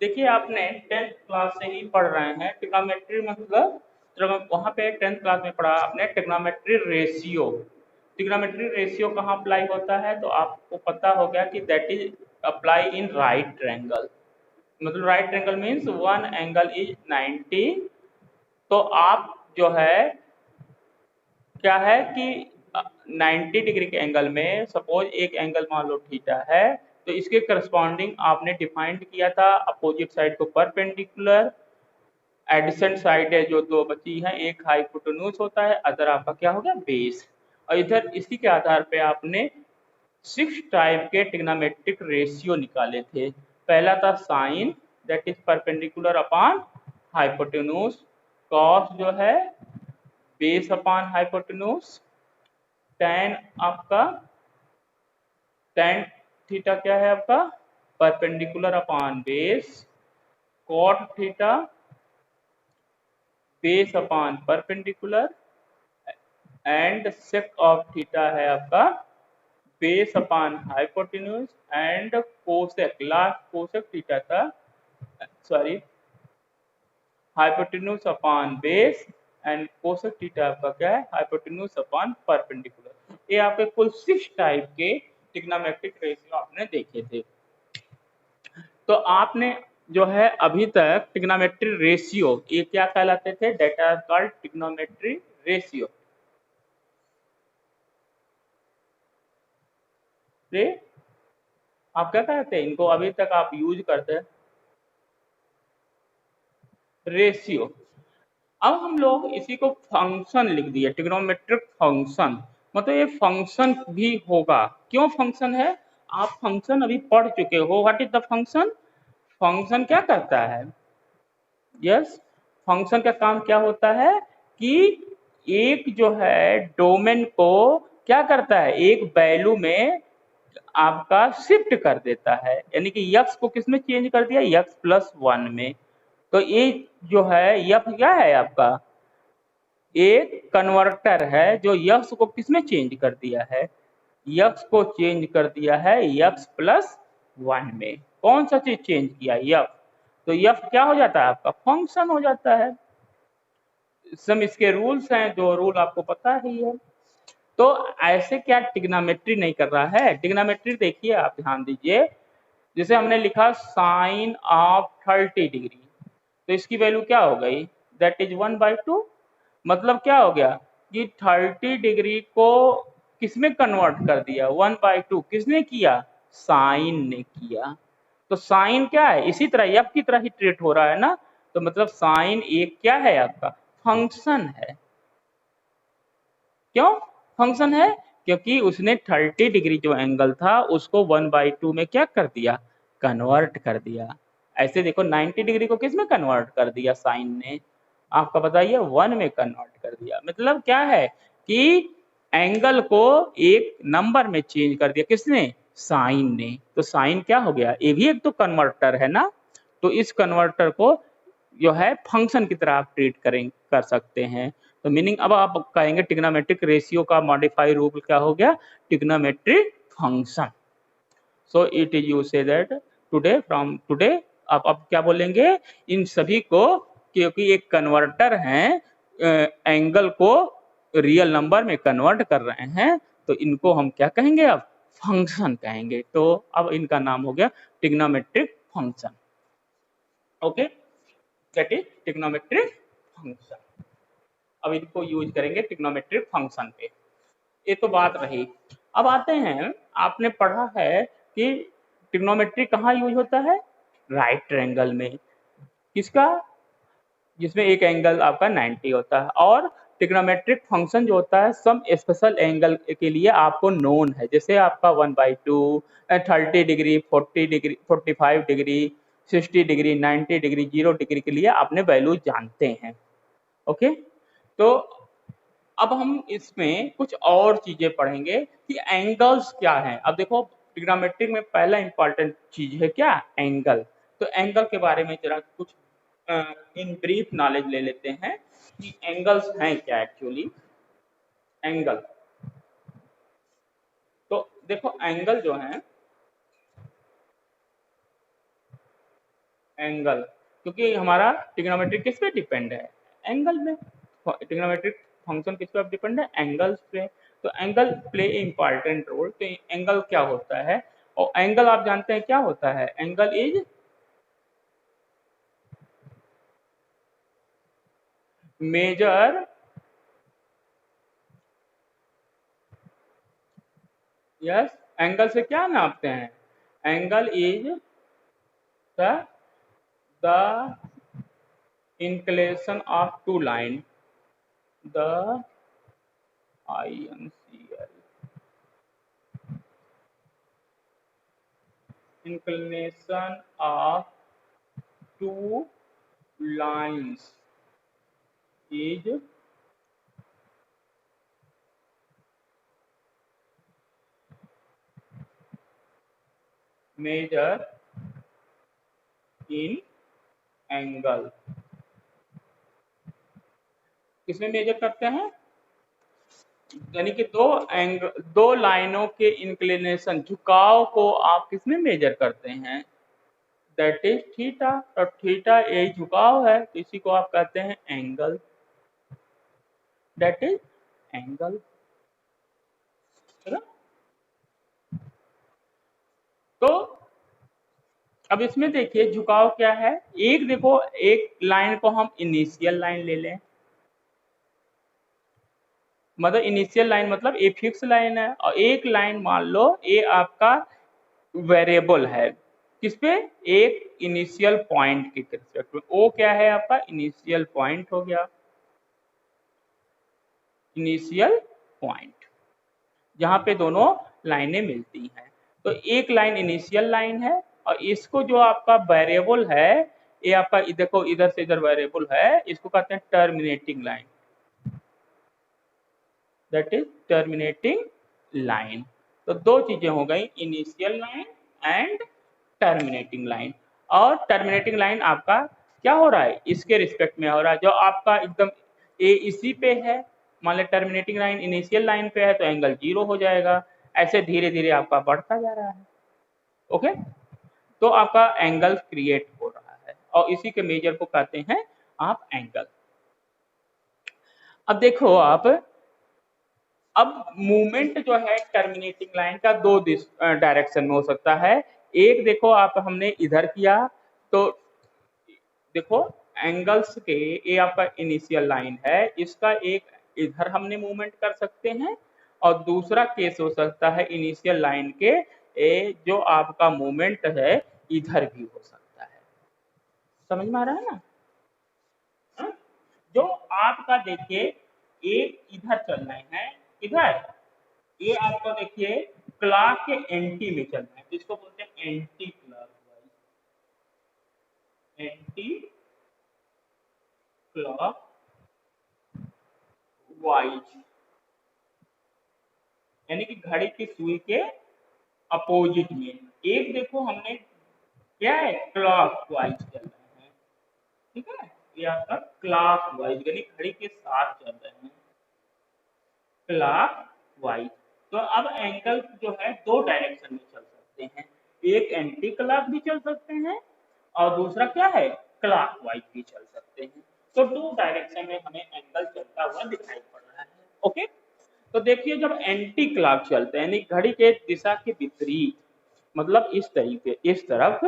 देखिए आपने 10th class से ही पढ़ रहे हैं ट्रिग्नोमेट्री मतलब वहाँ पे 10th क्लास में पढ़ा आपने ट्रिग्नोमेट्री रेशियो। ट्रिग्नोमेट्री रेशियो कहाँ अप्लाई होता है तो आपको पता हो गया कि that is apply in right triangle. मतलब right triangle means one angle is 90। तो आप जो है क्या है कि 90 डिग्री के एंगल में सपोज एक एंगल मान लो थीटा है तो इसके करस्पॉन्डिंग आपने डिफाइंड किया था अपोजिट साइड को परपेंडिकुलर, एडिसेंट साइड है जो दो बची है, एक हाइपोटेन्यूज होता है, अदर आपका क्या हो गया बेस। और इधर इसी के आधार पे आपने 6 टाइप के ट्रिग्नोमेट्रिक रेशियो निकाले थे। पहला था sine that is perpendicular upon hypotenuse, cos जो है बेस अपॉन हाइपोटेन्यूज, tan आपका tan थीटा क्या है आपका perpendicular upon base, cot theta base upon perpendicular and sec of theta है आपका base upon hypotenuse and cosec, last cosec theta था sorry hypotenuse upon base and cosec theta आपका क्या है हाइपोटेन्यूज अपॉन परपेंडिकुलर। ये आपके कुल 6 टाइप के ट्रिग्नोमेट्रिक रेशियो आपने देखे थे। तो आपने जो है अभी तक ट्रिग्नोमेट्री रेशियो ये क्या कहलाते थे, that are called trigonometry ratio. आप क्या कहते हैं इनको, अभी तक आप यूज करते हैं रेशियो। अब हम लोग इसी को फंक्शन लिख दिए, ट्रिग्नोमेट्रिक फंक्शन। मतलब ये फंक्शन भी होगा, क्यों फंक्शन है, आप फंक्शन अभी पढ़ चुके हो। What is the function, function क्या करता है, यस फंक्शन का काम क्या होता है कि एक जो है डोमेन को क्या करता है, एक वैल्यू में आपका शिफ्ट कर देता है, यानी कि यक्स को किसमें चेंज कर दिया, यक्स प्लस वन में। तो ये जो है यफ क्या है आपका एक कन्वर्टर है जो यक्स को किसमें चेंज कर दिया है, यक्स को चेंज कर दिया है यक्स प्लस वन में। कौन सा चीज चेंज किया, यफ। तो यफ क्या हो जाता है आपका फंक्शन हो जाता है। सब इसके रूल्स हैं, जो रूल आपको पता ही है। तो ऐसे क्या ट्रिग्नोमेट्री नहीं कर रहा है, ट्रिग्नोमेट्री देखिए आप ध्यान दीजिए, जैसे हमने लिखा साइन ऑफ 30 डिग्री, तो इसकी वैल्यू क्या हो गई, दैट इज 1/2। मतलब क्या हो गया कि 30 डिग्री को किसमें कन्वर्ट कर दिया, 1/2 किसने किया, साइन ने किया। तो साइन क्या है, इसी तरह एफ की तरह ही ट्रीट हो रहा है ना। तो मतलब साइन एक क्या है आपका फंक्शन है। क्यों फंक्शन है, क्योंकि उसने 30 डिग्री जो एंगल था उसको 1/2 में क्या कर दिया, कन्वर्ट कर दिया। ऐसे देखो 90 डिग्री को किस में कन्वर्ट कर दिया साइन ने, आपका बताइए 1 में कन्वर्ट कर दिया। मतलब क्या है कि एंगल को एक नंबर में चेंज कर दिया किसने, साइन ने। तो साइन क्या हो गया, ये भी एक तो कन्वर्टर है ना। तो इस कन्वर्टर को जो है फंक्शन की तरह आप ट्रीट करें कर सकते हैं। तो मीनिंग अब आप कहेंगे ट्रिग्नोमेट्रिक रेशियो का मॉडिफाई रूप क्या हो गया, trigonometric function. So it is you say that today from today आप अब क्या बोलेंगे इन सभी को, क्योंकि एक कन्वर्टर हैं एंगल को रियल नंबर में कन्वर्ट कर रहे हैं, तो इनको हम क्या कहेंगे अब फंक्शन कहेंगे। तो अब इनका नाम हो गया trigonometric function. Okay, that is trigonometric function. अब इनको यूज करेंगे ट्रिग्नोमेट्रिक फंक्शन पे। ये तो बात रही। अब आते हैं, आपने पढ़ा है कि ट्रिग्नोमेट्री कहाँ यूज होता है, राइट ट्रायंगल में। किसका, जिसमें एक एंगल आपका 90 होता है। और ट्रिग्नोमेट्रिक फंक्शन जो होता है सम स्पेशल एंगल के लिए आपको नोन है, जैसे आपका 1/2, 30 degree, 40 degree, 45 degree, 60 degree, 90 degree, 0 degree के लिए आपने वैल्यू जानते हैं। ओके, तो अब हम इसमें कुछ और चीजें पढ़ेंगे कि एंगल्स क्या हैं। अब देखो ट्रिग्नोमेट्रिक में पहला इंपॉर्टेंट चीज है क्या, एंगल। तो एंगल के बारे में जरा कुछ इन ब्रीफ नॉलेज ले लेते हैं कि एंगल्स हैं क्या एक्चुअली। एंगल, तो देखो एंगल जो है, एंगल, क्योंकि हमारा ट्रिग्नोमेट्रिक किस पे डिपेंड है, एंगल में। ट्रिग्नोमेट्रिक फंक्शन किस पे डिपेंड है, एंगल्स पे। तो एंगल प्ले इम्पॉर्टेंट रोल। तो एंगल क्या होता है, और एंगल आप जानते हैं क्या होता है, angle is measure yes, angle से क्या नापते हैं, angle is the the inclination of two line, the INCL, inclination of two lines is measured in angle। किसमें मेजर करते हैं, यानी कि दो लाइनों के इंक्लिनेशन, झुकाव को आप किसमें मेजर करते हैं, दैट इज थीटा। और थीटा एक झुकाव है, तो इसी को आप कहते हैं एंगल, दैट इज एंगल, है ना। तो अब इसमें देखिए झुकाव क्या है, एक देखो, एक लाइन को हम इनिशियल लाइन ले लें, मतलब इनिशियल लाइन मतलब ए फिक्स लाइन है, और एक लाइन मान लो ये आपका वेरिएबल है, किस पे, एक इनिशियल पॉइंट के रिस्पेक्ट में। ओ क्या है आपका, इनिशियल पॉइंट हो गया, इनिशियल पॉइंट जहां पे दोनों लाइनें मिलती हैं। तो एक लाइन इनिशियल लाइन है, और इसको जो आपका वेरिएबल है, ये आपका देखो इधर से इधर वेरिएबल है, इसको कहते हैं terminating line, that is terminating line. तो दो चीजें हो गई, initial line and terminating line. और टर्मिनेटिंग लाइन आपका क्या हो रहा है, इसके रिस्पेक्ट में हो रहा है, जो आपका एकदम ए इसी पे है, मान लो टर्मिनेटिंग लाइन इनिशियल लाइन पे है, तो एंगल 0 हो जाएगा। ऐसे धीरे धीरे आपका बढ़ता जा रहा है, ओके। तो आपका एंगल क्रिएट हो रहा है, और इसी के मेजर को कहते हैं आप एंगल। अब देखो आप, अब मूवमेंट जो है टर्मिनेटिंग लाइन का दो डायरेक्शन में हो सकता है। एक देखो आप, हमने इधर किया, तो देखो एंगल्स के, ये आपका इनिशियल लाइन है, इसका एक इधर हमने मूवमेंट कर सकते हैं, और दूसरा केस हो सकता है इनिशियल लाइन के जो आपका मूवमेंट है इधर भी हो सकता है। समझ में आ रहा है ना। हाँ? जो आपका देखिए एक इधर चल रहे हैं, इधर ये आपको देखिए क्लॉक के एंटी में चल रहे हैं, जिसको बोलते हैं anti clock wise, anti clock wise, यानी कि घड़ी की सुई के अपोजिट में। एक देखो हमने क्या है, क्लॉक वाइज चल रहे हैं, ठीक है, ये आपका क्लॉक वाइज यानी घड़ी के साथ चल रहे हैं, क्लॉक वाइज। तो अब एंगल जो है दो डायरेक्शन में चल सकते हैं, एक एंटी क्लॉक भी चल सकते हैं, और दूसरा क्या है, क्लॉक वाइज भी चल सकते हैं। तो दो डायरेक्शन में हमें एंगल चलता हुआ दिखाई पड़ रहा है, ओके। तो देखिए जब एंटी क्लॉक चलते हैं, यानी घड़ी के दिशा के विपरीत, मतलब इस तरीके, इस तरफ,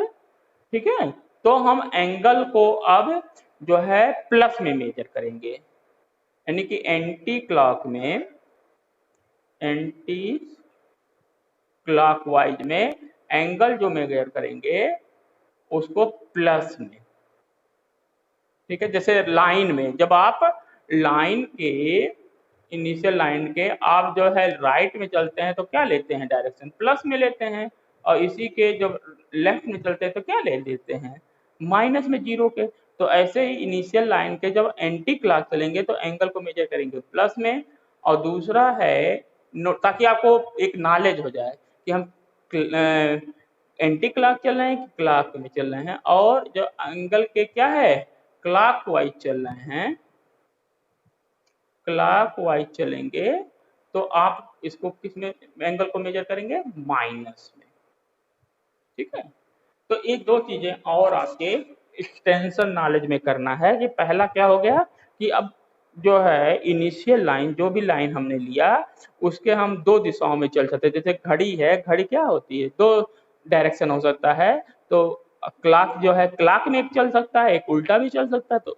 ठीक है, तो हम एंगल को अब जो है प्लस में मेजर करेंगे, यानी कि एंटी क्लॉक में, एंटी क्लॉकवाइज में एंगल जो मेजर करेंगे उसको प्लस में, ठीक है। जैसे लाइन में, जब आप लाइन के, इनिशियल लाइन के आप जो है राइट में चलते हैं, तो क्या लेते हैं, डायरेक्शन प्लस में लेते हैं, और इसी के जब लेफ्ट में चलते हैं तो क्या ले लेते हैं, माइनस में, 0 के। तो ऐसे ही इनिशियल लाइन के जब एंटी क्लॉक चलेंगे तो एंगल को मेजर करेंगे प्लस में, और दूसरा है ताकि आपको एक नॉलेज हो जाए कि हम एंटी क्लॉक चल रहे हैं कि क्लॉक में चल रहे हैं, और जो एंगल के क्या है, क्लॉक वाइज चल रहे हैं, क्लॉक वाइज चलेंगे, तो आप इसको किस में एंगल को मेजर करेंगे, माइनस में, ठीक है। तो ये दो चीजें और आपके एक्सटेंशन नॉलेज में करना है कि पहला क्या हो गया कि अब जो है इनिशियल लाइन, जो भी लाइन हमने लिया उसके हम दो दिशाओं में चल सकते हैं। जैसे घड़ी है, घड़ी क्या होती है, दो डायरेक्शन हो सकता है। तो क्लॉक जो है, क्लॉक में एक चल सकता है, एक उल्टा भी चल सकता है। तो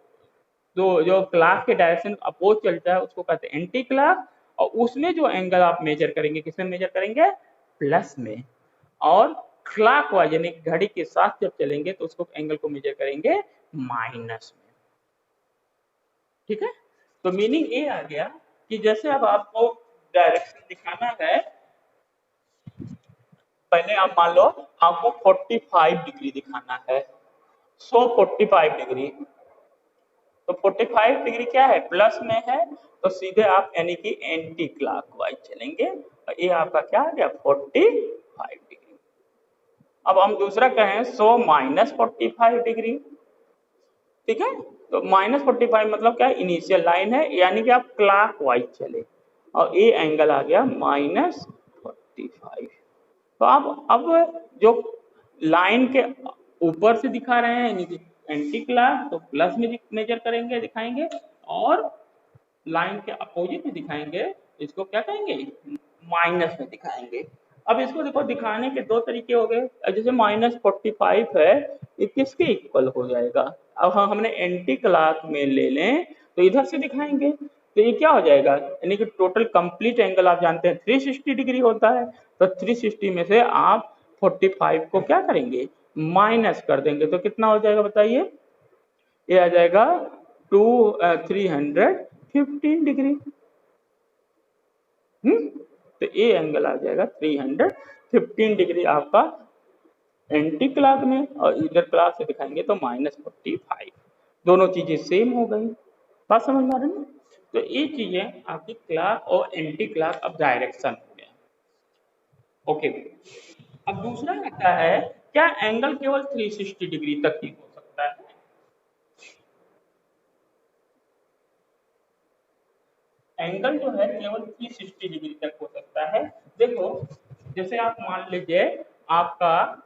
जो क्लॉक के डायरेक्शन अपोज चलता है उसको कहते हैं एंटी क्लॉक। और उसमें जो एंगल आप मेजर करेंगे, किसमें मेजर करेंगे, प्लस में। और क्लॉक वाइज यानी घड़ी के साथ जब चलेंगे तो उसको एंगल को मेजर करेंगे माइनस में। ठीक है, तो मीनिंग ये आ गया कि जैसे अब आपको डायरेक्शन दिखाना है, पहले आप मान लो आपको 45 डिग्री दिखाना है, सो 45 डिग्री, तो 45 डिग्री क्या है, प्लस में है। तो सीधे आप यानी कि एंटी क्लॉकवाइज चलेंगे और ये आपका क्या आ गया 45 डिग्री। अब हम दूसरा कहें सो -45 डिग्री। ठीक है, तो -45 मतलब क्या है, इनिशियल लाइन है यानी कि आप क्लॉक वाइज चले और ये एंगल आ गया -45। तो अब जो लाइन के ऊपर से दिखा रहे हैं यानी कि एंटी क्लॉक, तो प्लस में मेजर करेंगे, दिखाएंगे। और लाइन के अपोजिट में दिखाएंगे, इसको क्या कहेंगे, माइनस में दिखाएंगे। अब इसको देखो दिखाने के दो तरीके हो गए। जैसे -45 है, ये किसके इक्वल हो जाएगा, अब हमने एंटी क्लॉक में ले लें तो इधर से दिखाएंगे तो ये क्या हो जाएगा, यानी कि टोटल कंप्लीट एंगल आप जानते हैं 360 डिग्री होता है। तो 360 में से आप 45 को क्या करेंगे, माइनस कर देंगे, तो कितना हो जाएगा बताइए, ये आ जाएगा 315 डिग्री। तो ये एंगल आ जाएगा 315 डिग्री आपका एंटी क्लॉक में, और इधर क्लॉक से दिखाएंगे तो -45। दोनों चीजें सेम हो गई। बात समझ में आ रही है। तो ये चीजें आपकी क्लॉक और एंटी क्लॉक अब डायरेक्शन हो गया। ओके, अब दूसरा आता है, क्या एंगल केवल 360 डिग्री तक ही हो सकता है। एंगल जो है केवल 360 डिग्री तक हो सकता है। देखो, जैसे आप मान लीजिए आपका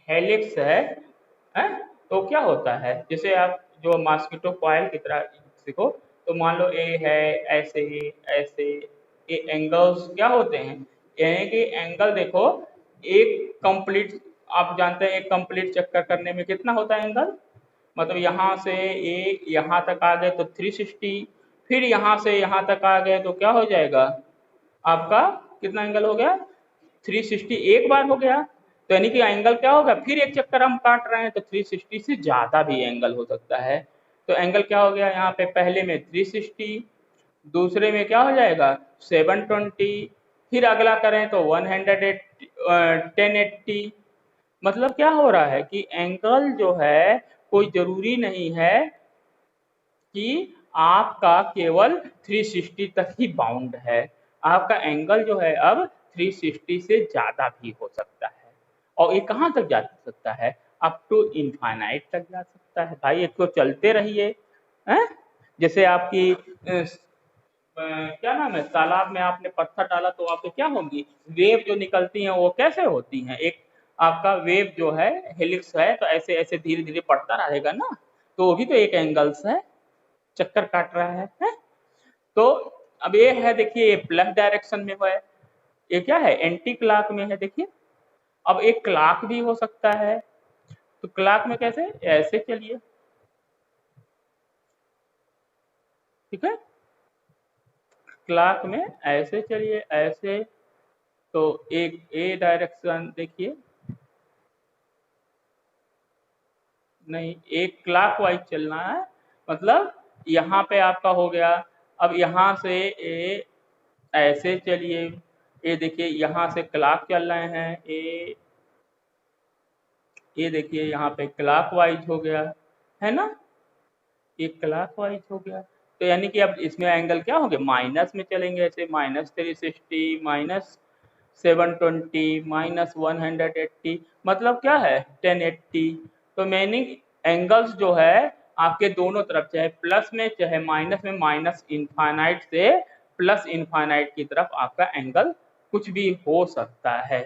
हेलिक्स है, तो क्या होता है, जैसे आप जो मॉस्किटो कॉइल की तरह देखो, तो मान लो ए है, ऐसे ऐसे, ये एंगल्स क्या होते हैं, यानी कि एंगल देखो, एक कंप्लीट, आप जानते हैं एक कंप्लीट चक्कर करने में कितना होता है एंगल, मतलब यहाँ से ए यहाँ तक आ गए तो 360, फिर यहाँ से यहाँ तक आ गए तो क्या हो जाएगा आपका, कितना एंगल हो गया, 360 एक बार हो गया। तो यानी कि एंगल क्या होगा, फिर एक चक्कर हम काट रहे हैं तो 360 से ज्यादा भी एंगल हो सकता है। तो एंगल क्या हो गया यहाँ पे, पहले में 360, दूसरे में क्या हो जाएगा 720, फिर अगला करें तो 1080। मतलब क्या हो रहा है कि एंगल जो है कोई जरूरी नहीं है कि आपका केवल 360 तक ही बाउंड है। आपका एंगल जो है अब 360 से ज़्यादा भी हो सकता है। और ये कहाँ तक जा सकता है, अप टू इनफाइनाइट तक जा सकता है। भाई एक तो चलते रहिए, हैं? जैसे आपकी क्या नाम है, तालाब में आपने पत्थर डाला तो आपके क्या होंगी, वेव जो निकलती हैं वो कैसे होती हैं, एक आपका वेव जो है हेलिक्स है, तो ऐसे ऐसे धीरे धीरे बढ़ता रहेगा ना, तो वो भी तो एक एंगल्स है, चक्कर काट रहा है? तो अब ये है, देखिए ये प्लस डायरेक्शन में है, ये क्या है एंटी क्लॉक में है। देखिए अब एक क्लॉक भी हो सकता है, तो क्लॉक में कैसे, ऐसे चलिए, ठीक है, क्लॉक में ऐसे चलिए, ऐसे। तो एक ए डायरेक्शन देखिए, नहीं एक क्लॉक वाइज चलना है, मतलब यहाँ पे आपका हो गया। अब यहाँ से ए ऐसे चलिए, ये देखिए यहाँ से क्लॉक चल रहे हैं, ये देखिए यहाँ पे क्लॉक वाइज हो गया, है ना, ये क्लॉक वाइज हो गया। तो यानी कि अब इसमें एंगल क्या होंगे, माइनस में चलेंगे, ऐसे -360, -720, -180, मतलब क्या है 1080। तो मीनिंग एंगल्स जो है आपके दोनों तरफ, चाहे प्लस में चाहे माइनस में, माइनस इनफाइनाइट से प्लस इनफाइनाइट की तरफ आपका एंगल कुछ भी हो सकता है।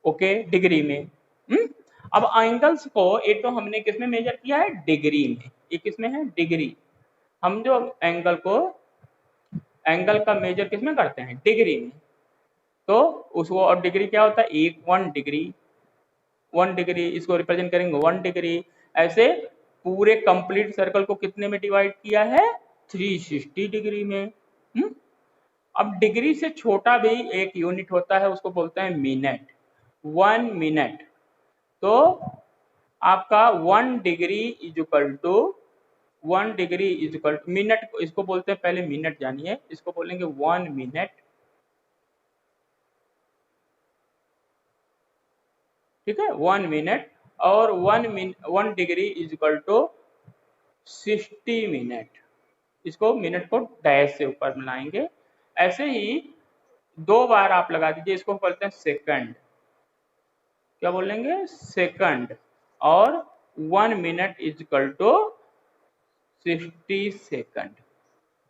ओके, डिग्री में। अब एंगल्स को एक तो हमने किसमें मेजर किया है, डिग्री में, ये किसमें है, डिग्री। हम जो एंगल का मेजर किसमें करते हैं, डिग्री में। तो उसको, और डिग्री क्या होता है, एक 1 डिग्री, 1 डिग्री इसको रिप्रेजेंट करेंगे 1 डिग्री। ऐसे पूरे कंप्लीट सर्कल को कितने में डिवाइड किया है, 360 डिग्री में। अब डिग्री से छोटा भी एक यूनिट होता है, उसको बोलते हैं मिनट, 1 मिनट। तो आपका 1 degree is equal to, 1 degree is equal to minute, इसको बोलते हैं, पहले मिनट जानिए, इसको बोलेंगे 1 मिनट, ठीक है, 1 मिनट। और 1 degree is equal to 60 minute. इसको मिनट को डैश से ऊपर मिलाएंगे। ऐसे ही 2 बार आप लगा दीजिए, इसको बोलते हैं सेकंड, क्या बोलेंगे, सेकंड। और 1 minute is equal to 60 second.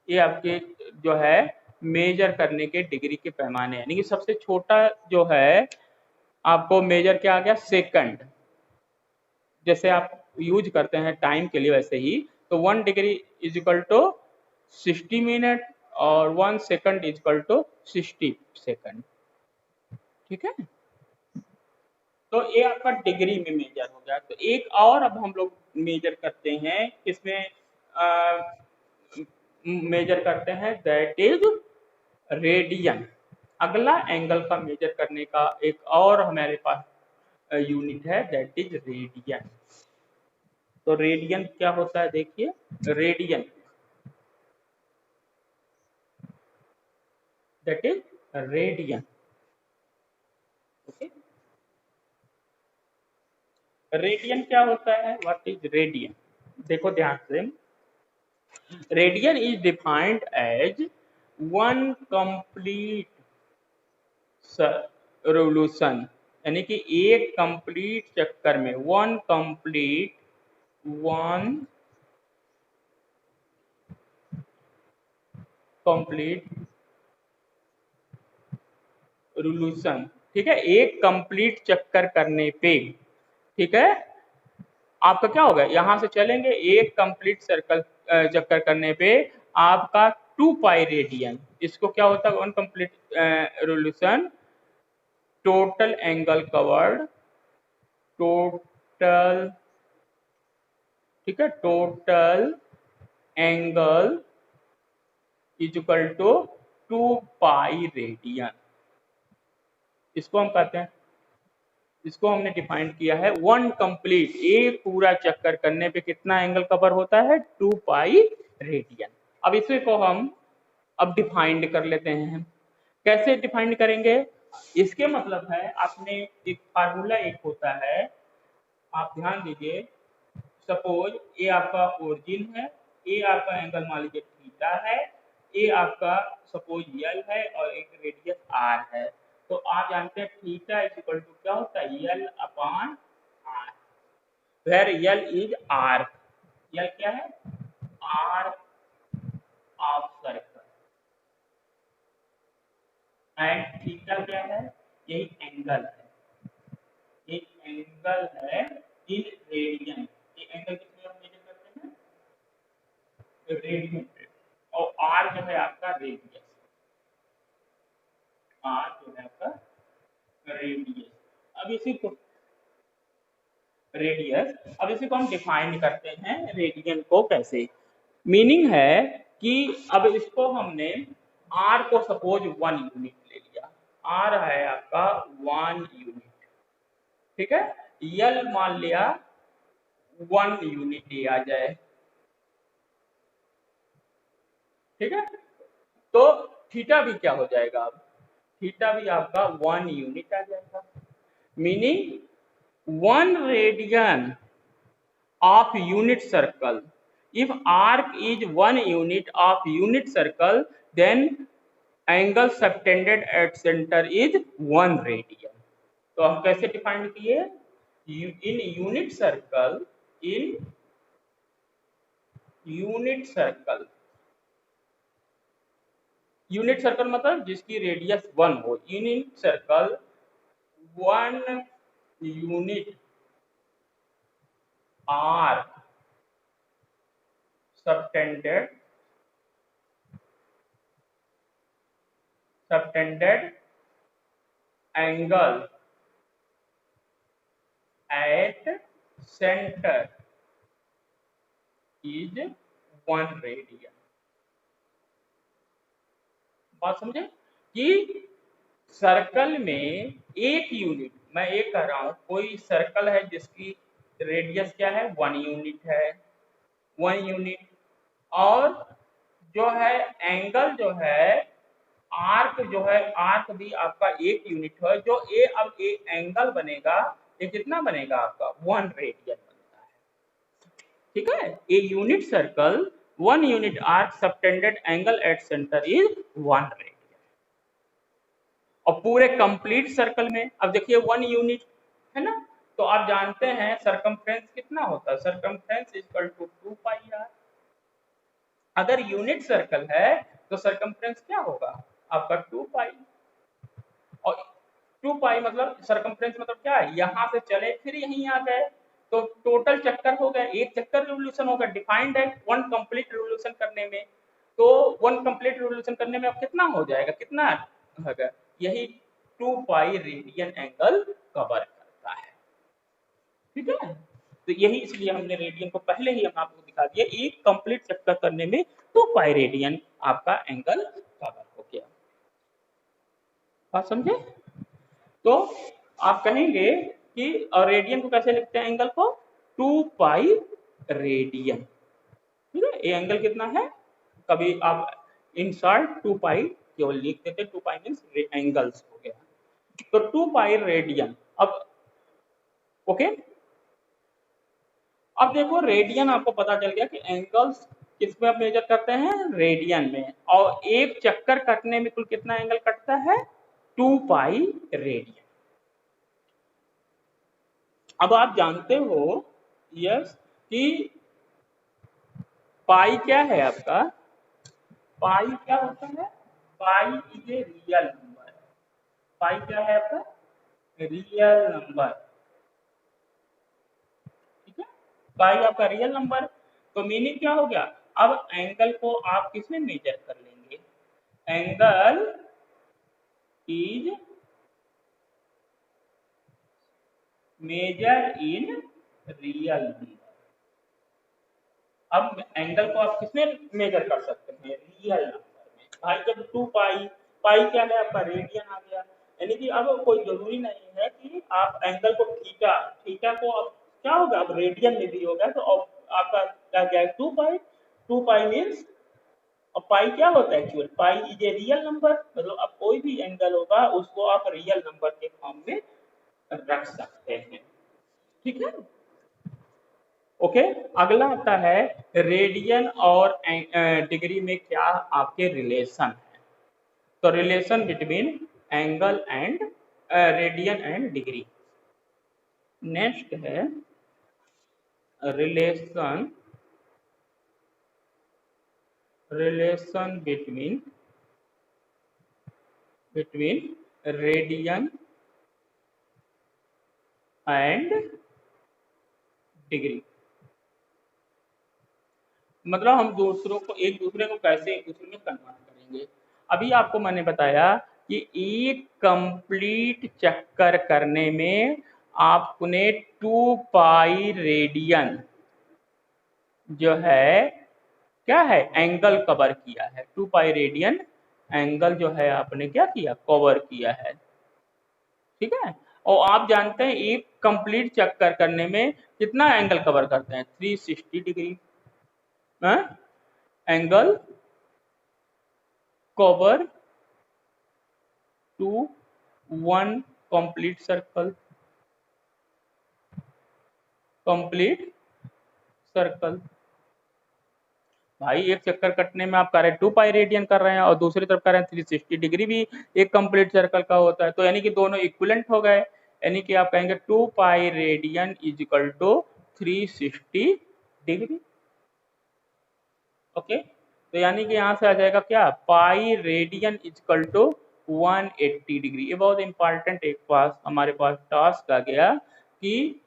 ये आपके जो है मेजर करने के डिग्री के पैमाने, यानी कि सबसे छोटा जो है आपको मेजर क्या आ गया, सेकंड। जैसे आप यूज करते हैं टाइम के लिए वैसे ही, तो 1 degree is equal to 60 minute और 1 second is equal to 60 second, ठीक है। तो ये आपका डिग्री में मेजर हो गया। तो एक और अब हम लोग मेजर करते हैं, इसमें मेजर करते हैं, दैट इज रेडियन। अगला एंगल का मेजर करने का एक और हमारे पास यूनिट है, दैट इज रेडियन। तो रेडियन क्या होता है, देखिए, radian that is radian, okay. Radian क्या होता है, व्हाट इज रेडियन, देखो ध्यान से। Radian is defined as 1 complete revolution, यानी कि एक कंप्लीट चक्कर में, वन कंप्लीट रेवोल्यूशन, ठीक है, एक कंप्लीट चक्कर करने पे, ठीक है, आपका क्या होगा, यहां से चलेंगे एक कंप्लीट सर्कल चक्कर करने पे आपका 2 पाई रेडियन, इसको क्या होता है, one complete revolution, total angle covered, total, ठीक है, total angle is equal to 2 pi radian. इसको हम कहते हैं, इसको हमने डिफाइन किया है, वन कंप्लीट, एक पूरा चक्कर करने पे कितना एंगल कवर होता है, 2 पाई रेडियन। अब इसी को हम अब डिफाइंड कर लेते हैं। कैसे डिफाइंड करेंगे, इसके मतलब है, आपने एक फार्मूला एक होता है, आप ध्यान दीजिए। सपोज ये आपका ओरिजिन है, ये आपका एंगल मान लीजिए थीटा है, ये आपका सपोज यल है और एक रेडियस आर है। तो आप जानते हैं थीटा इज इक्वल टू क्या होता है, L upon R, where L is R, L क्या है, R of circle, and theta क्या है, यही एंगल है, ये एंगल है इन रेडियन। ये एंगल किसमें हम मेजर करते हैं, रेडियन पे। और आर जो है आपका रेडियस, आर जो है आपका रेडियस। अब इसी को रेडियस, अब इसी को हम डिफाइन करते हैं, रेडियन को कैसे, मीनिंग है कि अब इसको हमने आर को सपोज 1 यूनिट ले लिया, आर है आपका 1 यूनिट, ठीक है, यल मान लिया 1 यूनिट आ जाए, ठीक है। तो थीटा भी क्या हो जाएगा, अब थीटा भी आपका 1 यूनिट आ जाएगा, meaning 1 radian of unit circle. If arc is 1 unit of unit circle, then angle subtended at center is 1 radian. तो हम कैसे डिफाइन किए, in unit circle, in unit circle, unit circle मतलब जिसकी रेडियस 1 हो, unit circle 1 unit arc subtended angle at centre is 1 radian. बात समझे कि सर्कल में एक यूनिट, मैं ये कह रहा हूं कोई सर्कल है जिसकी रेडियस क्या है 1 यूनिट है, 1 यूनिट, और जो है एंगल जो है आर्क जो है आर्क भी आपका 1 यूनिट है, जो ए अब ए एंगल बनेगा, ये कितना बनेगा आपका 1 रेडियन बनता है। ठीक है, a unit circle 1 unit arc subtended angle at centre is 1 radian. और पूरे कंप्लीट सर्कल में अब देखिए 1 यूनिट है ना, तो आप जानते हैं सरकमफ्रेंस कितना होता है, circumference equal to 2 pi R. अगर यूनिट सर्कल है तो सरकमफ्रेंस क्या होगा आपका 2 पाई, और 2 पाई मतलब सरकमफ्रेंस मतलब क्या है, यहां से चले फिर यहीं आ गए, तो टोटल चक्कर हो गए, एक चक्कर रिवोल्यूशन होगा, डिफाइंड है 1 कंप्लीट रिवोल्यूशन करने में, तो 1 कंप्लीट रिवोल्यूशन करने में अब कितना हो जाएगा, कितना होगा, यही 2 पाई रेडियन एंगल कवर करता है। ठीक है, तो यही इसलिए हमने रेडियन को पहले ही हम आपको दिखा दिया, एक कंप्लीट चक्कर करने में 2 पाई रेडियन आपका एंगल कवर हो गया। बात समझे, तो आप कहेंगे कि और रेडियन को कैसे लिखते हैं एंगल को 2 पाई रेडियन। ठीक है, ये एंगल कितना है, कभी आप इन शॉर्ट 2 पाई केवल लिख देते, 2 पाई मीन्स एंगल्स हो गया, तो 2 पाई रेडियन। अब ओके, अब देखो रेडियन आपको पता चल गया कि एंगल्स किसमें आप मेजर करते हैं, रेडियन में, और एक चक्कर कटने में कुल कितना एंगल कटता है 2 पाई रेडियन। अब आप जानते हो यस कि पाई क्या है आपका, पाई क्या होता है, pi is a real number, pi क्या है आपका रियल नंबर। ठीक है, पाई आपका रियल नंबर, तो मीनिंग क्या हो गया, अब एंगल को आप किसमें मेजर कर लेंगे, angle is measure in real number. अब एंगल को आप किसमें मेजर कर सकते हैं, रियल नंबर में। भाई जब 2 पाई, पाई क्या है आपका रेडियन आ गया, यानी कि अब कोई जरूरी नहीं है कि आप एंगल को थीटा, थीटा को अब क्या होगा, अब रेडियन में भी होगा, तो अब आपका क्या गया 2 पाई, 2 पाई मीन्स, और पाई क्या होता है actual, pi is a real number, मतलब अब कोई भी एंगल होगा उसको आप रियल नंबर के फॉर्म में रख सकते हैं। ठीक है, ओके, अगला आता है रेडियन और डिग्री में क्या आपके रिलेशन है, तो relation between angle and radian and degree. Next है relation, relation between radian and degree, मतलब हम दूसरों को, एक दूसरे को कैसे एक दूसरे में कन्वर्ट करेंगे। अभी आपको मैंने बताया कि एक कंप्लीट चक्कर करने में आपने 2 पाई रेडियन जो है क्या है एंगल कवर किया है, 2 पाई रेडियन एंगल जो है आपने क्या किया कवर किया है। ठीक है, और आप जानते हैं एक कंप्लीट चक्कर करने में कितना एंगल कवर करते हैं 360 degree angle cover to one complete circle, complete circle। भाई एक चक्कर कटने में आप कर रहे हैं 2 पाई रेडियन कर रहे हैं और दूसरी तरफ कर रहे हैं 360 डिग्री भी एक कंप्लीट सर्कल का होता है, तो यानी कि दोनों इक्विवेलेंट हो गए, यानी कि आप कहेंगे 2 pi radian is equal to 360 degree. Okay, तो यानी कि यहाँ से आ जाएगा क्या pi radian is equal to 180 degree. ये बहुत इंपॉर्टेंट एक पास हमारे पास टास्क आ गया कि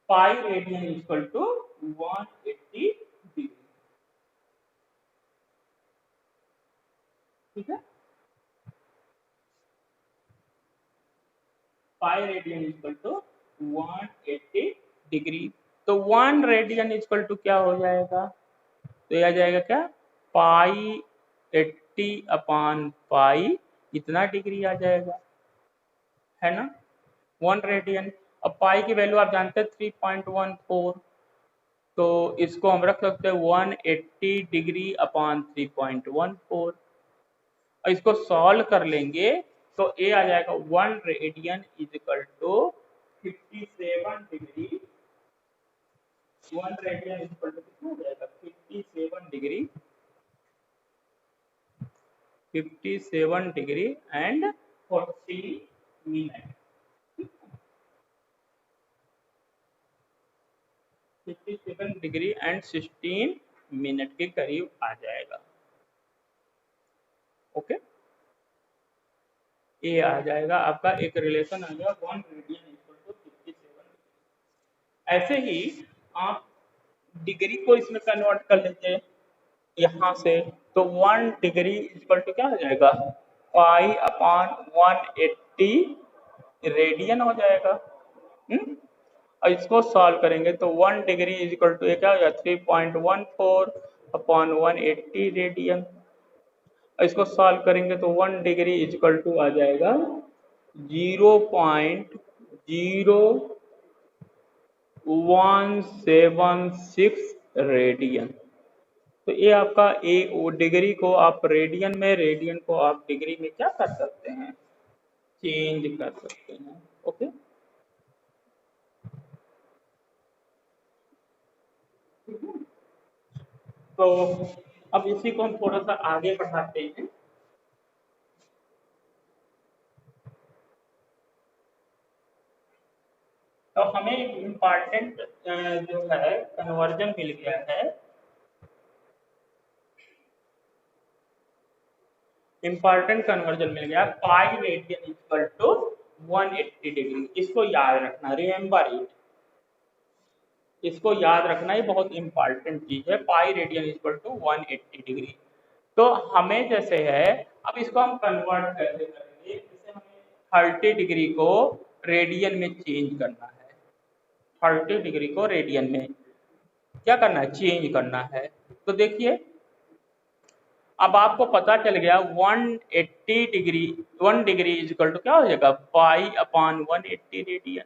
pi radian equal to 180 degree. ठीक है, pi radian equal to 180 degree. तो 1 रेडियन इक्वल टू क्या हो जाएगा, तो यह आ जाएगा क्या, पाई 80 अपान पाई इतना डिग्री आ जाएगा, है ना, 1 रेडियन। अब पाई की वैल्यू आप जानते हैं 3.14, तो इसको हम रख सकते हैं 180 डिग्री अपान 3.14, और इसको सॉल्व कर लेंगे तो ए आ जाएगा 1 radian is equal to 57 degree. 1 radian is equal to कितना हो जाएगा, 57 degree, 57 degree and 40 minute. 57 degree and 16 minute के करीब आ जाएगा। ओके, ये आ जाएगा आपका, एक रिलेशन आ गया 1 रेडियन इक्वल टू 57। ऐसे ही आप डिग्री को इसमें कन्वर्ट कर लेते हैं यहाँ से, तो 1 डिग्री इक्वल टू क्या हो जाएगा, पाई अपान 180 रेडियन हो जाएगा। और इसको सॉल्व करेंगे तो 1 डिग्री इज इक्वल टू क्या हो जाएगा, 3.14 अपॉन 180 रेडियन। और इसको सॉल्व करेंगे तो 1 डिग्री इज इक्वल टू आ जाएगा 0.0176 रेडियन। तो ये आपका एक डिग्री को आप रेडियन में, रेडियन को आप डिग्री में क्या कर सकते हैं, चेंज कर सकते हैं। ओके, तो अब इसी को हम थोड़ा सा आगे बढ़ाते हैं। तो हमें एक इम्पॉर्टेंट जो है कन्वर्जन मिल गया है, इम्पॉर्टेंट कन्वर्जन मिल गया, pi radian equal to 180 degree. इसको याद रखना, रिमेंबर इट, इसको याद रखना, ये बहुत इंपॉर्टेंट चीज है, pi radian equal to 180 degree. तो हमें जैसे है, अब इसको हम कन्वर्ट कैसे करेंगे, जैसे हमें 30 डिग्री को रेडियन में चेंज करना है, 30 डिग्री को रेडियन में क्या करना है, चेंज करना है। तो देखिए अब आपको पता चल गया 180 degree, 1 degree is equal to क्या हो जाएगा, पाई अपान 180 रेडियन,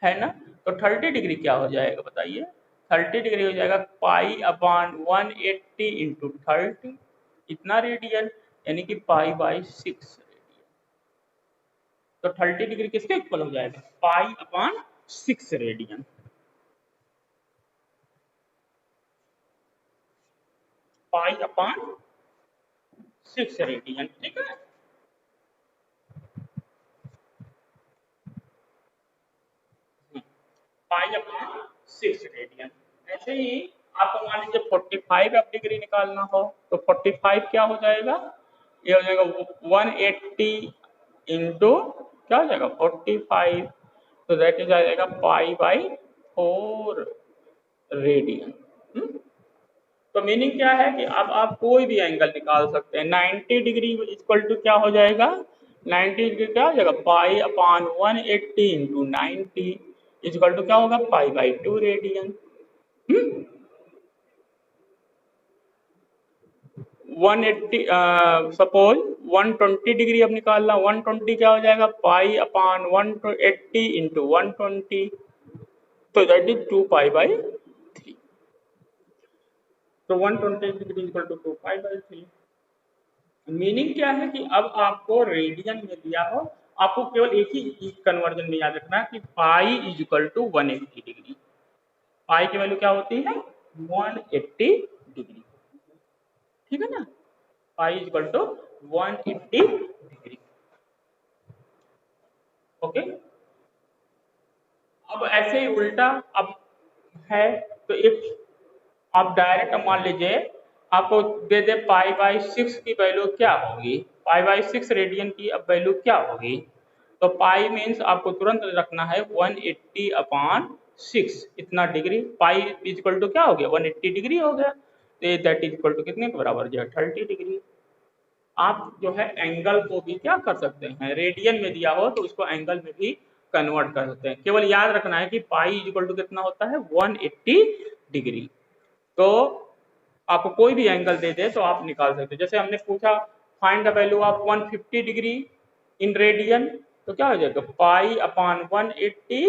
है ना। तो 30 डिग्री क्या हो जाएगा बताइए, 30 डिग्री हो जाएगा पाई अपान 180 इंटू 30, इतना रेडियन, यानी कि पाई बाई 6 रेडियन। तो 30 डिग्री किसके इक्वल हो जाएगा, पाई अपान 6 रेडियन, पाई अपान 6 रेडियन। ठीक है, पाई अपॉन 6 रेडियन। ऐसे ही आपको मान लीजिए 45 अब डिग्री निकालना हो, तो 45 क्या हो जाएगा, ये हो जाएगा 180 इंटू क्या हो जाएगा 45, तो दैट इज आ जाएगा पाई बाई 4 रेडियन। तो मीनिंग क्या है कि अब आप कोई भी एंगल निकाल सकते हैं। 90 डिग्री इक्वल टू क्या हो जाएगा, 90 डिग्री क्या हो जाएगा, पाई अपान 180 इंटू 90 इक्वल टू क्या होगा, pi by 2 radian. 180 suppose 120 degree अब निकालना, 120 क्या हो जाएगा, पाई अपान 180 इंटू 120, तो दैट इज 2 पाई बाई 3। तो 120 degree equal to 2 pi by 3। Meaning क्या है कि अब आपको रेडियन में दिया हो, आपको केवल एक ही कन्वर्जन में याद रखना है कि pi is equal to 180 degree, pi की वैल्यू क्या होती है 180 डिग्री। ठीक है ना, pi is equal to 180 degree. Okay, अब ऐसे ही उल्टा अब है, तो एक आप डायरेक्ट मान लीजिए आपको दे दे पाई बाई 6 की वैल्यू क्या होगी, पाई बाई 6 रेडियन की अब वैल्यू क्या होगी, तो पाई मीन्स आपको तुरंत रखना है 180 अपॉन 6 इतना डिग्री। पाई इक्वल टू क्या हो गया 180 डिग्री हो गया, तो दैट इज इक्वल टू कितने के बराबर जो है 30 डिग्री। आप जो है एंगल को भी क्या कर सकते हैं, रेडियन में दिया हो तो उसको एंगल में भी कन्वर्ट कर सकते हैं। केवल याद रखना है कि पाई इक्वल टू कितना होता है 180 डिग्री। तो आपको कोई भी एंगल दे दे तो आप निकाल सकते हैं। जैसे हमने पूछा find the value of 150 degree in radian, तो क्या हो जाएगा पाई अपॉन 180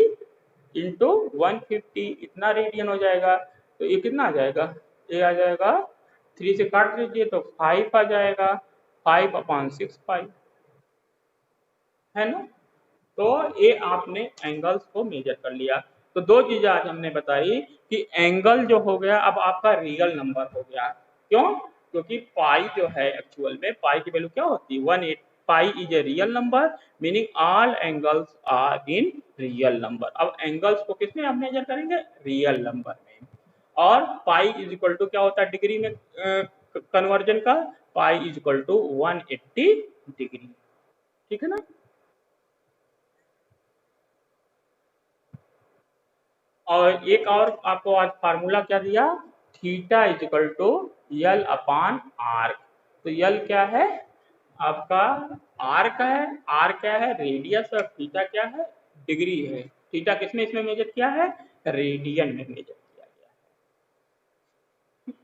इंटू 150 इतना रेडियन हो जाएगा। तो ये कितना आ जाएगा, ये आ जाएगा 3 से काट लीजिए तो 5 आ जाएगा, 5 अपॉन 6 पाई, है ना। तो ये आपने एंगल्स को मेजर कर लिया। तो दो चीजें आज हमने बताई कि एंगल जो हो गया अब आपका रियल नंबर हो गया। क्यों, क्योंकि पाई जो है एक्चुअल में पाई की वैल्यू क्या होती है 180। Pi is a real number meaning all angles are in real number. अब एंगल्स को किसमें हम मेजर करेंगे, रियल नंबर में। और पाई इज इक्वल टू क्या होता है डिग्री में कन्वर्जन का, pi is equal to 180 degree, ठीक है ना। और एक और आपको आज फार्मूला क्या दिया, theta is equal to L upon arc. तो यल क्या है आपका आर्क है, आर क्या है रेडियस, और थीटा क्या है डिग्री है। थीटा किसमें इसमें मेजर किया है, रेडियन में मेजर किया गया है।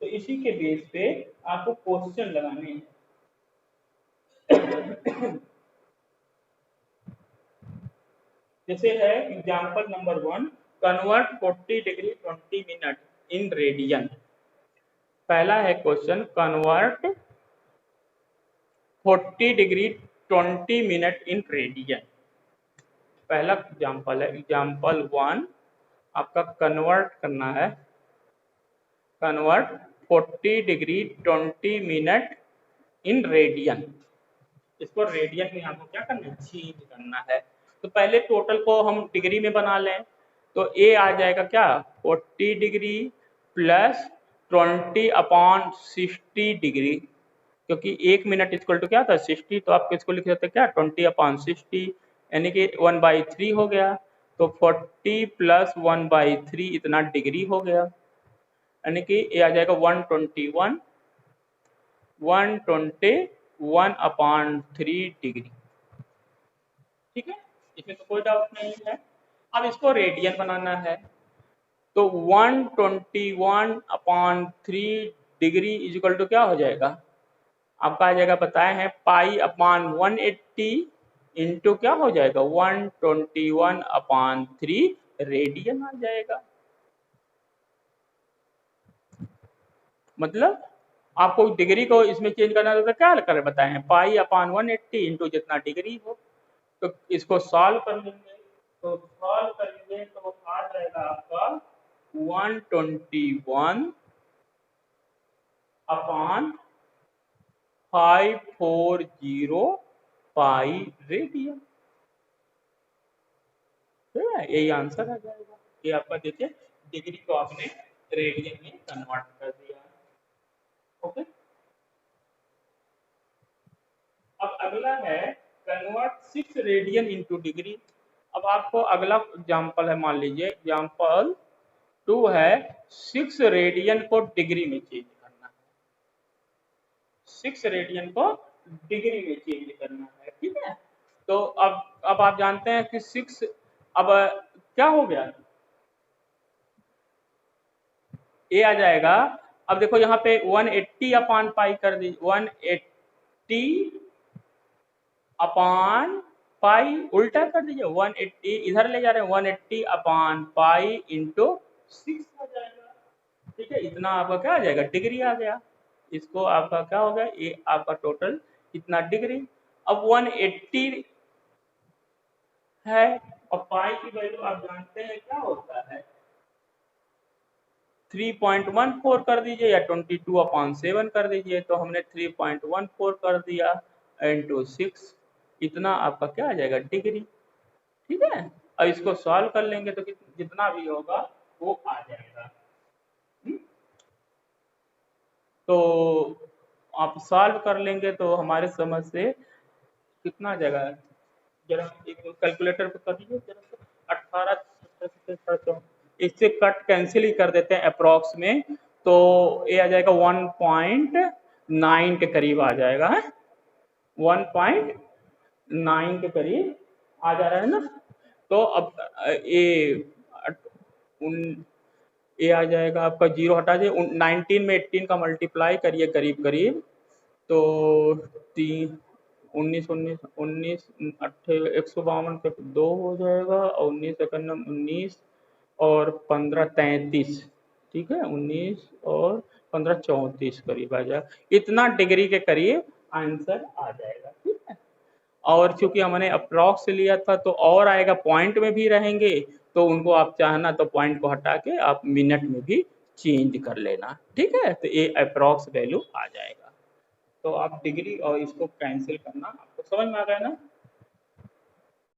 तो इसी के बेस पे आपको क्वेश्चन लगाने हैं। जैसे है example number 1, convert 40 degree 20 minute in radian. पहला है question convert 40 degree 20 minute in radian. पहला एग्जाम्पल है एग्जाम्पल 1, आपका कन्वर्ट करना है, convert 40 degree 20 minute in radian. इसको रेडियन में आपको क्या करना है, चेंज करना है। तो पहले टोटल को हम डिग्री में बना लें, तो ए आ जाएगा क्या 40 डिग्री प्लस 20 अपॉन 60 डिग्री, क्योंकि 1 मिनट इक्वल टू क्या था 60, तो आप इसको लिख सकते हैं क्या 20 अपॉन 60 यानी कि 1/3 हो गया। तो 40 प्लस 1/3 इतना डिग्री हो गया, यानी कि ये आ जाएगा 121 अपॉन 3 डिग्री, ठीक है, इसमें तो कोई डाउट नहीं है। अब इसको रेडियन बनाना है, तो 121 अपॉन 3 डिग्री इजिकल टू क्या हो जाएगा, आपका आ जाएगा बताए हैं पाई अपॉन 180 इंटू क्या हो जाएगा 121 अपॉन 3 रेडियन आ जाएगा। मतलब आपको डिग्री को इसमें चेंज करना तो क्या कर बताए हैं पाई अपॉन 180 इंटू जितना डिग्री हो। तो इसको सॉल्व कर लेंगे, तो सॉल्व करेंगे तो आ जाएगा आपका 121 अपॉन 540 पाई रेडियन, यही आंसर आ जाएगा। ये आपका देखिए डिग्री को आपने रेडियन में कन्वर्ट कर दिया। ओके, अब अगला है कन्वर्ट 6 रेडियन इनटू डिग्री। अब आपको अगला एग्जांपल है, मान लीजिए एग्जांपल 2 है 6 रेडियन को डिग्री में चेंज करना है, 6 रेडियन को डिग्री में चेंज करना है, ठीक है। तो अब आप जानते हैं कि 6 अब क्या हो गया, ये आ जाएगा। अब देखो यहाँ पे 180 अपान पाई कर दी, 180 अपान पाई उल्टा कर दीजिए, 180 इधर ले जा रहे हैं 180 अपान पाई इंटू 6 आ जाएगा, ठीक है। इतना आपका क्या आ जाएगा डिग्री आ गया। इसको आपका क्या हो गया, ये आपका टोटल इतना डिग्री। अब 180 है और पाई की वैल्यू आप जानते हैं क्या होता है 3.14 कर दीजिए या 22/7 कर दीजिए। तो हमने 3.14 कर दिया इंटू 6, इतना आपका क्या आ जाएगा डिग्री, ठीक है। अब इसको सॉल्व कर लेंगे तो जितना भी होगा वो आ जाएगा। तो आप सॉल्व कर लेंगे तो हमारे समझ से कितना आ जाएगा जरा एक कैलकुलेटर पे कर लीजिए जरा सा, 18 इससे कट कैंसिल ही कर देते हैं अप्रोक्स में, तो ये आ जाएगा 1.9 के करीब आ जाएगा है, 1.9 के करीब आ जा रहा है ना। तो अब ये ये आ जाएगा आपका, जीरो हटा दिए, 19 में 18 का मल्टीप्लाई करिए करीब करीब, तो 19 19 19 अट्ठे 152 पे 2 हो जाएगा, और 19 सेकंड 19 और 15 33, ठीक है, 19 और 15 34 करीब आ जाएगा, इतना डिग्री के करीब आंसर आ जाएगा, ठीक है। और चूंकि हमने अप्रॉक्स लिया था तो और आएगा, पॉइंट में भी रहेंगे, तो उनको आप चाहना तो पॉइंट को हटा के आप मिनट में भी चेंज कर लेना, ठीक है। तो ये अप्रॉक्स वैल्यू आ जाएगा। तो आप डिग्री और इसको कैंसिल करना, आपको समझ में आ गया ना।